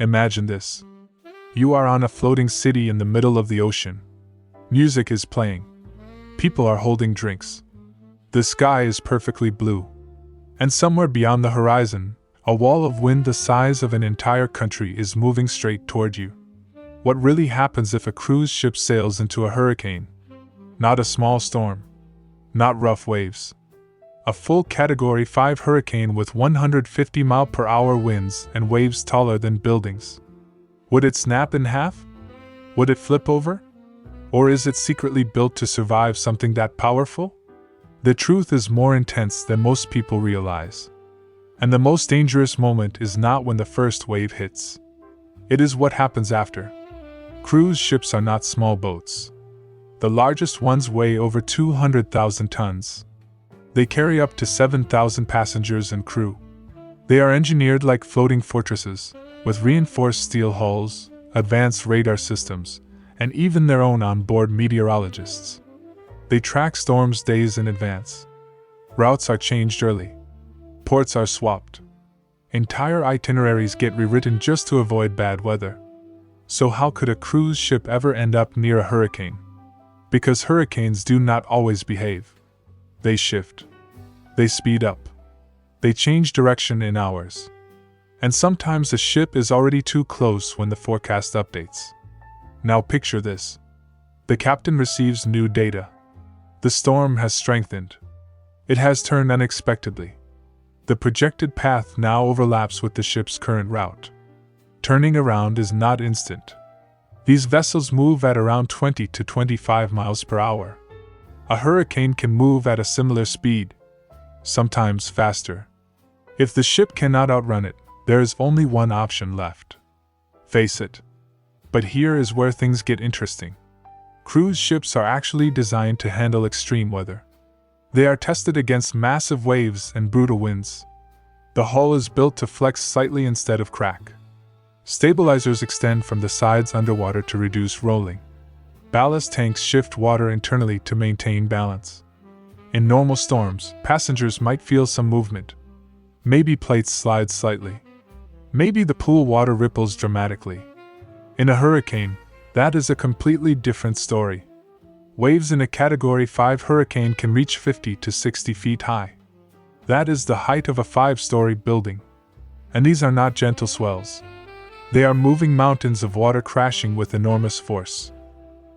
Imagine this. You are on a floating city in the middle of the ocean. Music is playing. People are holding drinks. The sky is perfectly blue. And somewhere beyond the horizon, a wall of wind the size of an entire country is moving straight toward you. What really happens if a cruise ship sails into a hurricane? Not a small storm. Not rough waves. A full Category 5 hurricane with 150-mile-per-hour winds and waves taller than buildings. Would it snap in half? Would it flip over? Or is it secretly built to survive something that powerful? The truth is more intense than most people realize. And the most dangerous moment is not when the first wave hits. It is what happens after. Cruise ships are not small boats. The largest ones weigh over 200,000 tons. They carry up to 7,000 passengers and crew. They are engineered like floating fortresses, with reinforced steel hulls, advanced radar systems, and even their own onboard meteorologists. They track storms days in advance. Routes are changed early. Ports are swapped. Entire itineraries get rewritten just to avoid bad weather. So how could a cruise ship ever end up near a hurricane? Because hurricanes do not always behave. They shift. They speed up. They change direction in hours. And sometimes the ship is already too close when the forecast updates. Now picture this. The captain receives new data. The storm has strengthened. It has turned unexpectedly. The projected path now overlaps with the ship's current route. Turning around is not instant. These vessels move at around 20 to 25 miles per hour. A hurricane can move at a similar speed, sometimes faster. If the ship cannot outrun it, there is only one option left. Face it. But here is where things get interesting. Cruise ships are actually designed to handle extreme weather. They are tested against massive waves and brutal winds. The hull is built to flex slightly instead of crack. Stabilizers extend from the sides underwater to reduce rolling. Ballast tanks shift water internally to maintain balance. In normal storms, passengers might feel some movement. Maybe plates slide slightly. Maybe the pool water ripples dramatically. In a hurricane, that is a completely different story. Waves in a Category 5 hurricane can reach 50 to 60 feet high. That is the height of a 5-story building. And these are not gentle swells. They are moving mountains of water crashing with enormous force.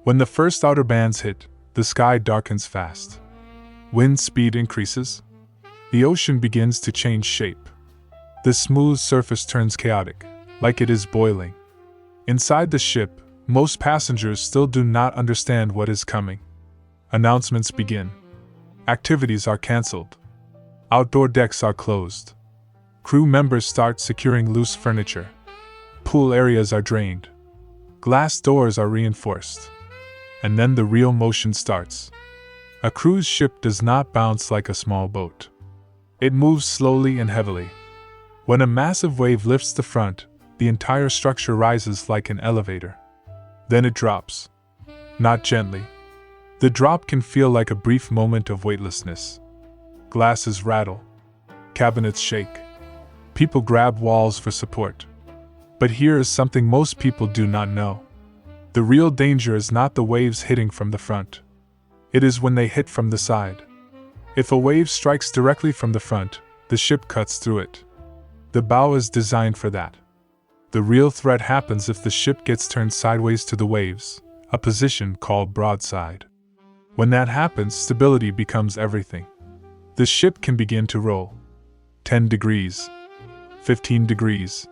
When the first outer bands hit, the sky darkens fast. Wind speed increases. The ocean begins to change shape. The smooth surface turns chaotic, like it is boiling. Inside the ship, most passengers still do not understand what is coming. Announcements begin. Activities are cancelled. Outdoor decks are closed. Crew members start securing loose furniture. Pool areas are drained. Glass doors are reinforced. And then the real motion starts. A cruise ship does not bounce like a small boat. It moves slowly and heavily. When a massive wave lifts the front, the entire structure rises like an elevator. Then it drops. Not gently. The drop can feel like a brief moment of weightlessness. Glasses rattle. Cabinets shake. People grab walls for support. But here is something most people do not know. The real danger is not the waves hitting from the front. It is when they hit from the side. If a wave strikes directly from the front, the ship cuts through it. The bow is designed for that. The real threat happens if the ship gets turned sideways to the waves, a position called broadside. When that happens, stability becomes everything. The ship can begin to roll. 10 degrees, 15 degrees,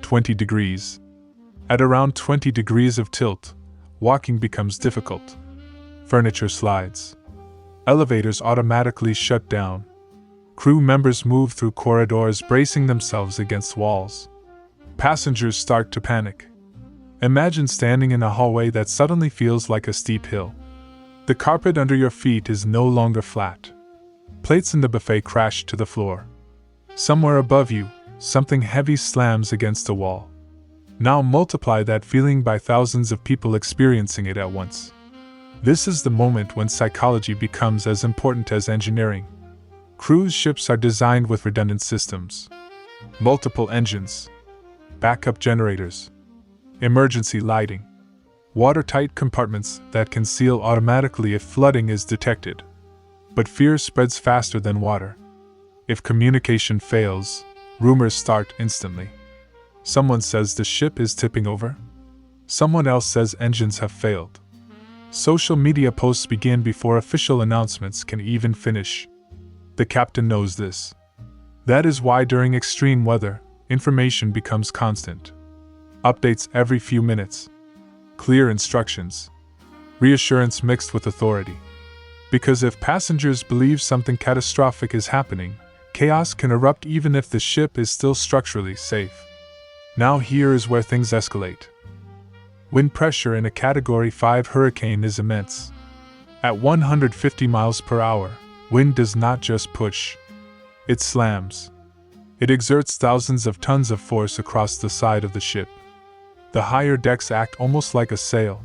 20 degrees. At around 20 degrees of tilt, walking becomes difficult. Furniture slides. Elevators automatically shut down. Crew members move through corridors, bracing themselves against walls. Passengers start to panic. Imagine standing in a hallway that suddenly feels like a steep hill. The carpet under your feet is no longer flat. Plates in the buffet crash to the floor. Somewhere above you, something heavy slams against a wall. Now multiply that feeling by thousands of people experiencing it at once. This is the moment when psychology becomes as important as engineering. Cruise ships are designed with redundant systems. Multiple engines. backup generators, emergency lighting, watertight compartments that can seal automatically if flooding is detected. But fear spreads faster than water. If communication fails, rumors start instantly. Someone says the ship is tipping over. Someone else says engines have failed. Social media posts begin before official announcements can even finish. The captain knows this. That is why during extreme weather, information becomes constant. Updates every few minutes. Clear instructions. Reassurance mixed with authority. Because if passengers believe something catastrophic is happening, chaos can erupt even if the ship is still structurally safe. Now here is where things escalate. Wind pressure in a Category 5 hurricane is immense. At 150 miles per hour, wind does not just push. It slams. It exerts thousands of tons of force across the side of the ship. The higher decks act almost like a sail.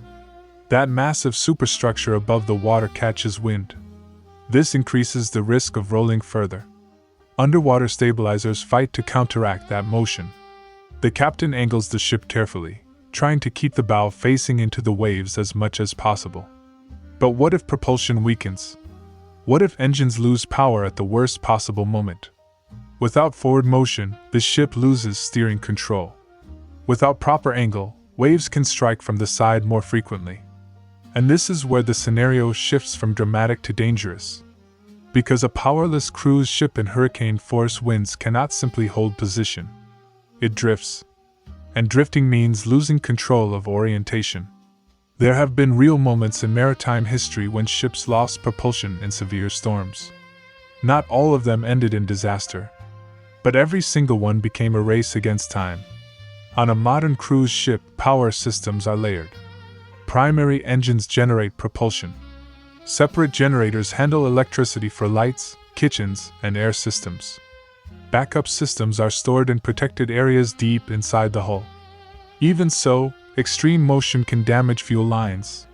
That massive superstructure above the water catches wind. This increases the risk of rolling further. Underwater stabilizers fight to counteract that motion. The captain angles the ship carefully, trying to keep the bow facing into the waves as much as possible. But what if propulsion weakens? What if engines lose power at the worst possible moment? Without forward motion, the ship loses steering control. Without proper angle, waves can strike from the side more frequently. And this is where the scenario shifts from dramatic to dangerous. Because a powerless cruise ship in hurricane-force winds cannot simply hold position. It drifts. And drifting means losing control of orientation. There have been real moments in maritime history when ships lost propulsion in severe storms. Not all of them ended in disaster. But every single one became a race against time. On a modern cruise ship, power systems are layered. Primary engines generate propulsion. Separate generators handle electricity for lights, kitchens, and air systems. Backup systems are stored in protected areas deep inside the hull. Even so, extreme motion can damage fuel lines.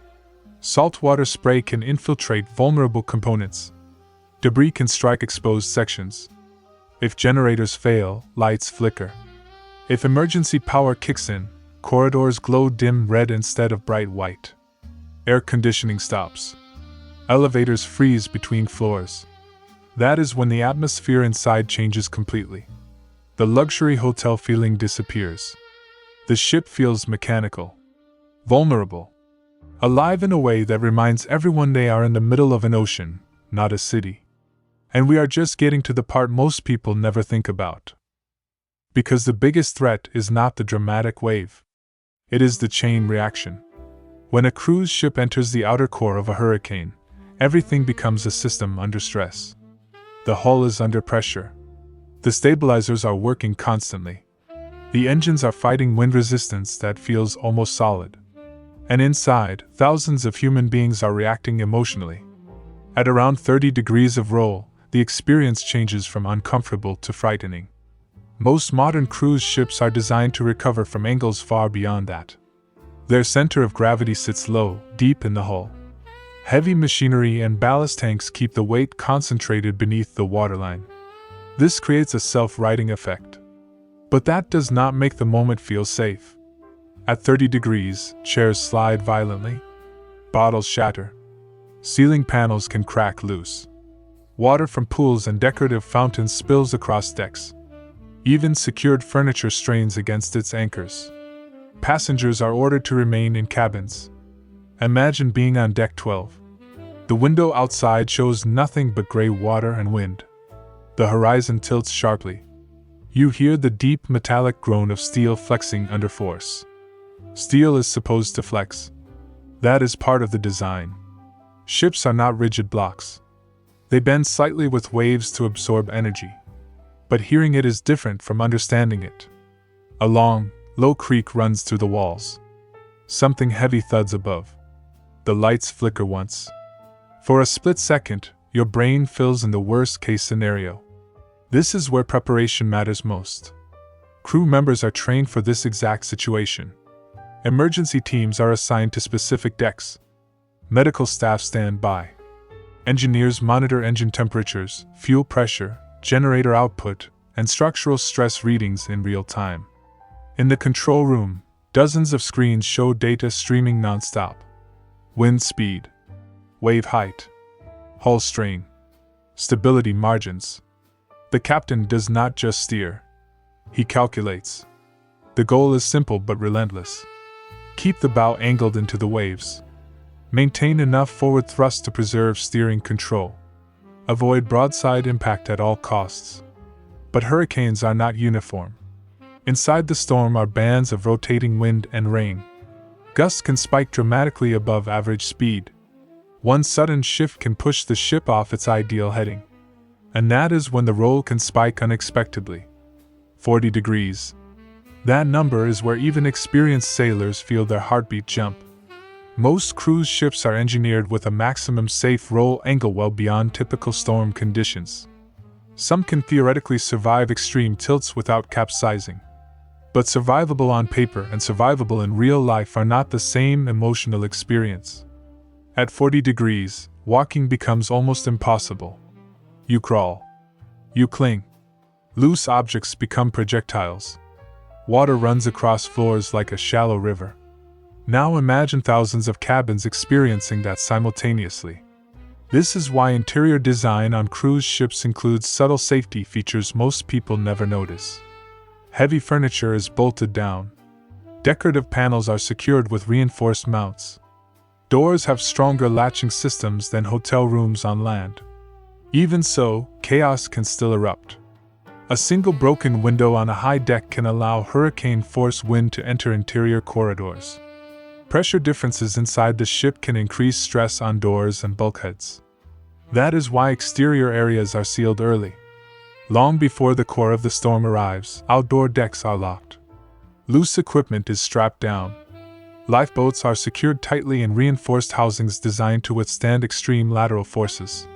Saltwater spray can infiltrate vulnerable components. Debris can strike exposed sections. If generators fail, lights flicker. If emergency power kicks in, corridors glow dim red instead of bright white. Air conditioning stops. Elevators freeze between floors. That is when the atmosphere inside changes completely. The luxury hotel feeling disappears. The ship feels mechanical, vulnerable, alive in a way that reminds everyone they are in the middle of an ocean, not a city. And we are just getting to the part most people never think about. Because the biggest threat is not the dramatic wave. It is the chain reaction. When a cruise ship enters the outer core of a hurricane, everything becomes a system under stress. The hull is under pressure. The stabilizers are working constantly. The engines are fighting wind resistance that feels almost solid. And inside, thousands of human beings are reacting emotionally. At around 30 degrees of roll, the experience changes from uncomfortable to frightening. Most modern cruise ships are designed to recover from angles far beyond that. Their center of gravity sits low, deep in the hull. Heavy machinery and ballast tanks keep the weight concentrated beneath the waterline. This creates a self-righting effect. But that does not make the moment feel safe. At 30 degrees, chairs slide violently. Bottles shatter. Ceiling panels can crack loose. Water from pools and decorative fountains spills across decks. Even secured furniture strains against its anchors. Passengers are ordered to remain in cabins. Imagine being on deck 12. The window outside shows nothing but gray water and wind. The horizon tilts sharply. You hear the deep metallic groan of steel flexing under force. Steel is supposed to flex. That is part of the design. Ships are not rigid blocks. They bend slightly with waves to absorb energy. But hearing it is different from understanding it. A long, low creak runs through the walls. Something heavy thuds above. The lights flicker once. For a split second, your brain fills in the worst-case scenario. This is where preparation matters most. Crew members are trained for this exact situation. Emergency teams are assigned to specific decks. Medical staff stand by. Engineers monitor engine temperatures, fuel pressure, generator output, and structural stress readings in real time. In the control room, dozens of screens show data streaming nonstop. Wind speed, wave height, hull strain, stability margins. The captain does not just steer. He calculates. The goal is simple but relentless. Keep the bow angled into the waves. Maintain enough forward thrust to preserve steering control. Avoid broadside impact at all costs. But hurricanes are not uniform. Inside the storm are bands of rotating wind and rain. Gusts can spike dramatically above average speed. One sudden shift can push the ship off its ideal heading. And that is when the roll can spike unexpectedly. 40 degrees. That number is where even experienced sailors feel their heartbeat jump. Most cruise ships are engineered with a maximum safe roll angle well beyond typical storm conditions. Some can theoretically survive extreme tilts without capsizing. But survivable on paper and survivable in real life are not the same emotional experience. At 40 degrees, walking becomes almost impossible. You crawl. You cling. Loose objects become projectiles. Water runs across floors like a shallow river. Now imagine thousands of cabins experiencing that simultaneously. This is why interior design on cruise ships includes subtle safety features most people never notice. Heavy furniture is bolted down. Decorative panels are secured with reinforced mounts. Doors have stronger latching systems than hotel rooms on land. Even so, chaos can still erupt. A single broken window on a high deck can allow hurricane-force wind to enter interior corridors. Pressure differences inside the ship can increase stress on doors and bulkheads. That is why exterior areas are sealed early. Long before the core of the storm arrives, outdoor decks are locked. Loose equipment is strapped down. Lifeboats are secured tightly in reinforced housings designed to withstand extreme lateral forces.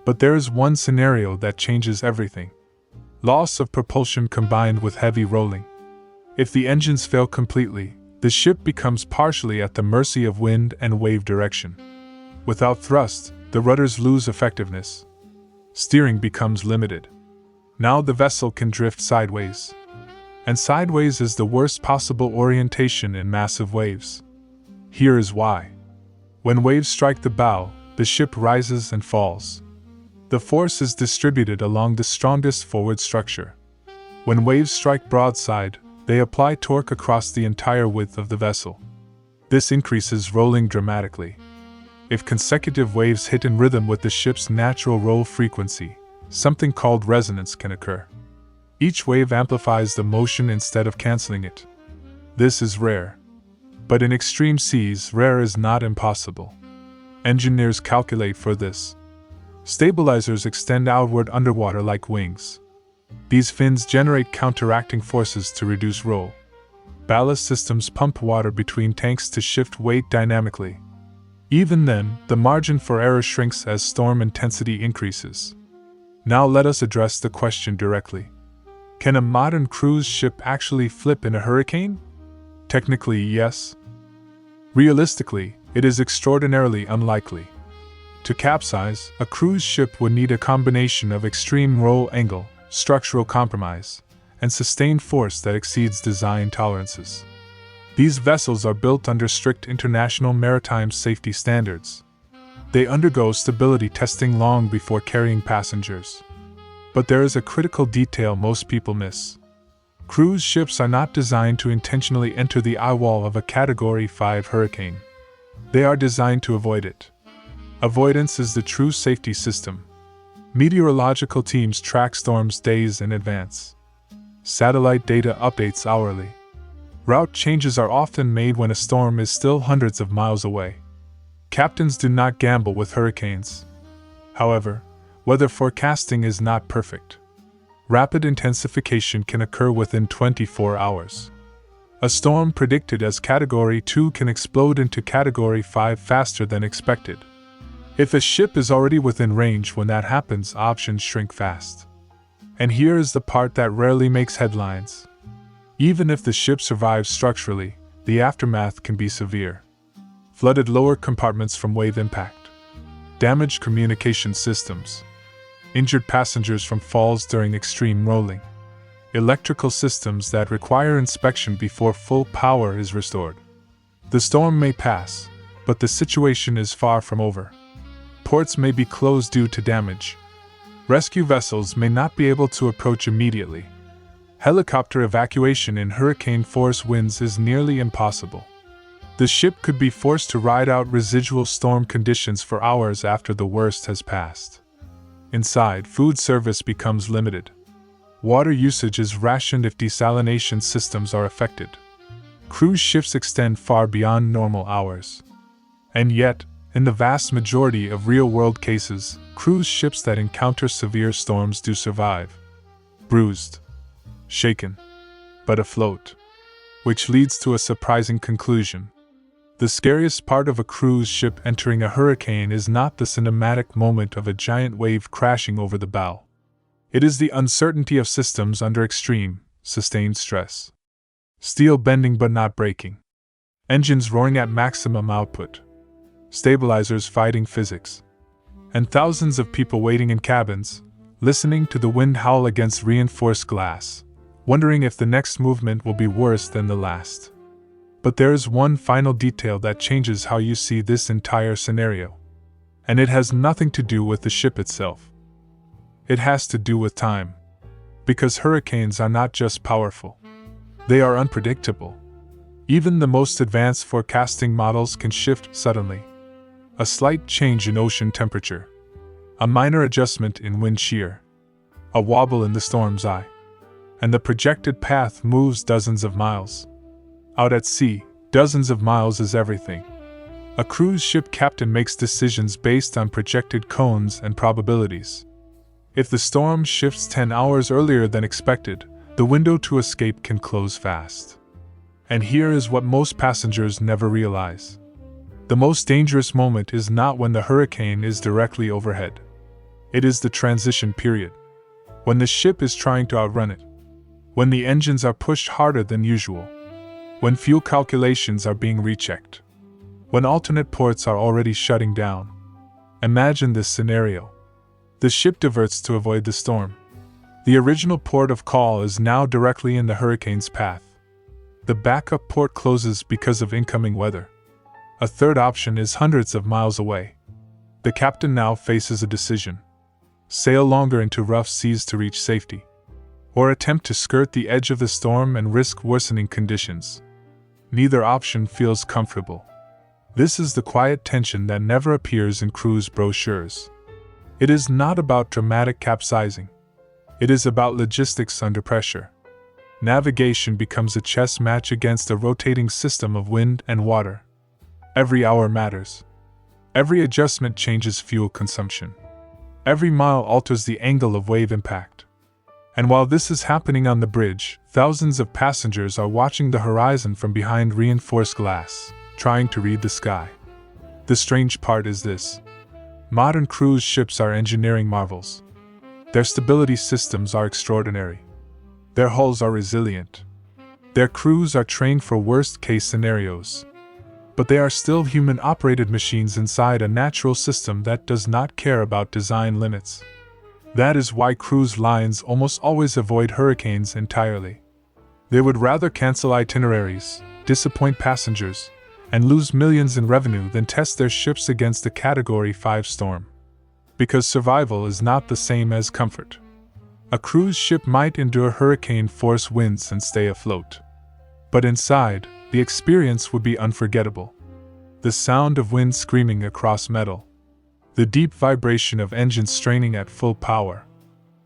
But there is one scenario that changes everything. Loss of propulsion combined with heavy rolling. If the engines fail completely, the ship becomes partially at the mercy of wind and wave direction. Without thrust, the rudders lose effectiveness. Steering becomes limited. Now the vessel can drift sideways. And sideways is the worst possible orientation in massive waves. Here is why. When waves strike the bow, the ship rises and falls. The force is distributed along the strongest forward structure. When waves strike broadside, they apply torque across the entire width of the vessel. This increases rolling dramatically. If consecutive waves hit in rhythm with the ship's natural roll frequency, something called resonance can occur. Each wave amplifies the motion instead of canceling it. This is rare. But in extreme seas, rare is not impossible. Engineers calculate for this. Stabilizers extend outward underwater like wings. These fins generate counteracting forces to reduce roll. Ballast systems pump water between tanks to shift weight dynamically. Even then, the margin for error shrinks as storm intensity increases. Now let us address the question directly. Can a modern cruise ship actually flip in a hurricane? Technically, yes. Realistically, it is extraordinarily unlikely. To capsize, a cruise ship would need a combination of extreme roll angle, structural compromise, and sustained force that exceeds design tolerances. These vessels are built under strict international maritime safety standards. They undergo stability testing long before carrying passengers. But there is a critical detail most people miss. Cruise ships are not designed to intentionally enter the eye wall of a Category 5 hurricane. They are designed to avoid it. Avoidance is the true safety system. Meteorological teams track storms days in advance. Satellite data updates hourly. Route changes are often made when a storm is still hundreds of miles away. Captains do not gamble with hurricanes. However, weather forecasting is not perfect. Rapid intensification can occur within 24 hours. A storm predicted as Category 2 can explode into Category 5 faster than expected. If a ship is already within range when that happens, options shrink fast. And here is the part that rarely makes headlines. Even if the ship survives structurally, the aftermath can be severe. Flooded lower compartments from wave impact. Damaged communication systems. Injured passengers from falls during extreme rolling. electrical systems that require inspection before full power is restored. The storm may pass, but the situation is far from over. Ports may be closed due to damage. Rescue vessels may not be able to approach immediately. Helicopter evacuation in hurricane-force winds is nearly impossible. The ship could be forced to ride out residual storm conditions for hours after the worst has passed. Inside, food service becomes limited. Water usage is rationed if desalination systems are affected. Cruise ships extend far beyond normal hours. And yet, in the vast majority of real-world cases, cruise ships that encounter severe storms do survive. Bruised, shaken, but afloat. Which leads to a surprising conclusion. The scariest part of a cruise ship entering a hurricane is not the cinematic moment of a giant wave crashing over the bow. It is the uncertainty of systems under extreme, sustained stress. Steel bending but not breaking. Engines roaring at maximum output. Stabilizers fighting physics. And thousands of people waiting in cabins, listening to the wind howl against reinforced glass, wondering if the next movement will be worse than the last. But there is one final detail that changes how you see this entire scenario. And it has nothing to do with the ship itself. It has to do with time. Because hurricanes are not just powerful. They are unpredictable. Even the most advanced forecasting models can shift suddenly. A slight change in ocean temperature. A minor adjustment in wind shear. A wobble in the storm's eye. And the projected path moves dozens of miles. Out at sea, dozens of miles is everything. A cruise ship captain makes decisions based on projected cones and probabilities. If the storm shifts 10 hours earlier than expected, the window to escape can close fast. And here is what most passengers never realize. The most dangerous moment is not when the hurricane is directly overhead. It is the transition period. When the ship is trying to outrun it. When the engines are pushed harder than usual. When fuel calculations are being rechecked. When alternate ports are already shutting down. Imagine this scenario. The ship diverts to avoid the storm. The original port of call is now directly in the hurricane's path. The backup port closes because of incoming weather. A third option is hundreds of miles away. The captain now faces a decision. Sail longer into rough seas to reach safety. Or attempt to skirt the edge of the storm and risk worsening conditions. Neither option feels comfortable. This is the quiet tension that never appears in cruise brochures. It is not about dramatic capsizing. It is about logistics under pressure. Navigation becomes a chess match against a rotating system of wind and water. Every hour matters. Every adjustment changes fuel consumption. Every mile alters the angle of wave impact. And while this is happening on the bridge, thousands of passengers are watching the horizon from behind reinforced glass, trying to read the sky. The strange part is this. Modern cruise ships are engineering marvels. Their stability systems are extraordinary. Their hulls are resilient. Their crews are trained for worst-case scenarios. But they are still human-operated machines inside a natural system that does not care about design limits. That is why cruise lines almost always avoid hurricanes entirely. They would rather cancel itineraries, disappoint passengers, and lose millions in revenue than test their ships against a Category 5 storm. Because survival is not the same as comfort. A cruise ship might endure hurricane-force winds and stay afloat. But inside, the experience would be unforgettable. The sound of wind screaming across metal. The deep vibration of engines straining at full power.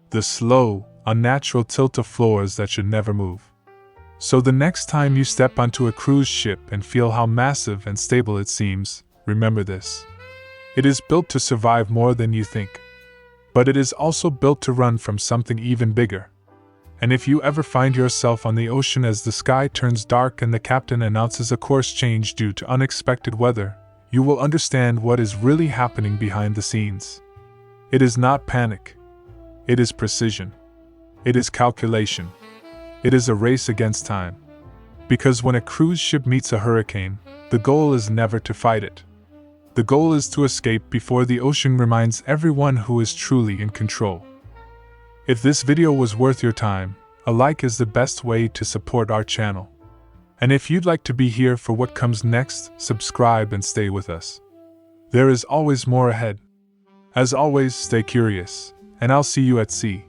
The slow, unnatural tilt of floors that should never move. So the next time you step onto a cruise ship and feel how massive and stable it seems, remember this. It is built to survive more than you think. But it is also built to run from something even bigger. And if you ever find yourself on the ocean as the sky turns dark and the captain announces a course change due to unexpected weather, you will understand what is really happening behind the scenes. It is not panic. It is precision. It is calculation. It is a race against time. Because when a cruise ship meets a hurricane, the goal is never to fight it. The goal is to escape before the ocean reminds everyone who is truly in control. If this video was worth your time, A like is the best way to support our channel. And if you'd like to be here for what comes next, subscribe and stay with us. There is always more ahead. As always, stay curious, and I'll see you at sea.